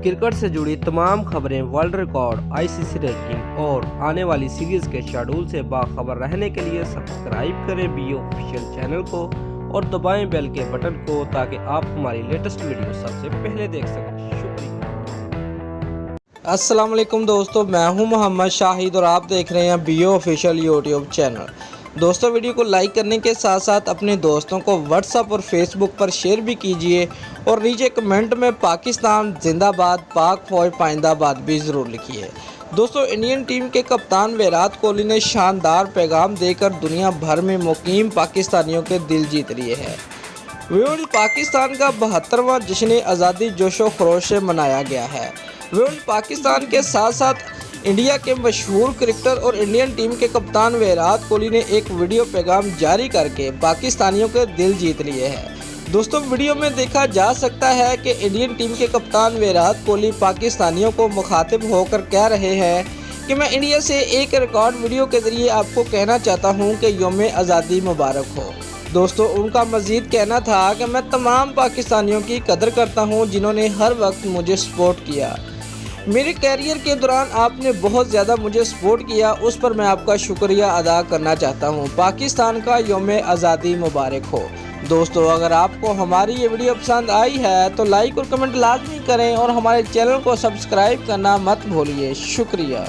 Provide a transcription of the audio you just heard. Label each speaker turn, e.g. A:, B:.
A: Cricket से जुड़ी तमाम खबरें, वर्ल्ड रिकॉर्ड, आईसीसी रैंकिंग और आने वाली सीरीज के शेड्यूल से बाखबर रहने के लिए सब्सक्राइब करें बीओ ऑफिशियल चैनल को और दबाएं बेल के बटन को ताकि आप हमारी लेटेस्ट वीडियो सबसे पहले देख सकें। शुक्रिया। अस्सलाम वालेकुम दोस्तों, मैं हूं मोहम्मद शाहिद और आप देख रहे हैं बीओ ऑफिशियल यूट्यूब चैनल। दोस्तों, वीडियो को लाइक करने के साथ साथ अपने दोस्तों को व्हाट्सएप और फेसबुक पर शेयर भी कीजिए और नीचे कमेंट में पाकिस्तान जिंदाबाद, पाक फौज पाइंदाबाद भी ज़रूर लिखिए। दोस्तों, इंडियन टीम के कप्तान विराट कोहली ने शानदार पैगाम देकर दुनिया भर में मुकीम पाकिस्तानियों के दिल जीत लिए हैं। वर्ल्ड पाकिस्तान का 72वां जश्न आज़ादी जोशो खरोश से मनाया गया है। वर्ल्ड पाकिस्तान के साथ साथ इंडिया के मशहूर क्रिकेटर और इंडियन टीम के कप्तान विराट कोहली ने एक वीडियो पैगाम जारी करके पाकिस्तानियों के दिल जीत लिए हैं। दोस्तों, वीडियो में देखा जा सकता है कि इंडियन टीम के कप्तान विराट कोहली पाकिस्तानियों को मुखातिब होकर कह रहे हैं कि मैं इंडिया से एक रिकॉर्ड वीडियो के ज़रिए आपको कहना चाहता हूं कि यौम आज़ादी मुबारक हो। दोस्तों, उनका मज़ीद कहना था कि मैं तमाम पाकिस्तानियों की कदर करता हूं जिन्होंने हर वक्त मुझे सपोर्ट किया। मेरे कैरियर के दौरान आपने बहुत ज़्यादा मुझे सपोर्ट किया, उस पर मैं आपका शुक्रिया अदा करना चाहता हूं। पाकिस्तान का यौम आज़ादी मुबारक हो। दोस्तों, अगर आपको हमारी ये वीडियो पसंद आई है तो लाइक और कमेंट लाजमी करें और हमारे चैनल को सब्सक्राइब करना मत भूलिए। शुक्रिया।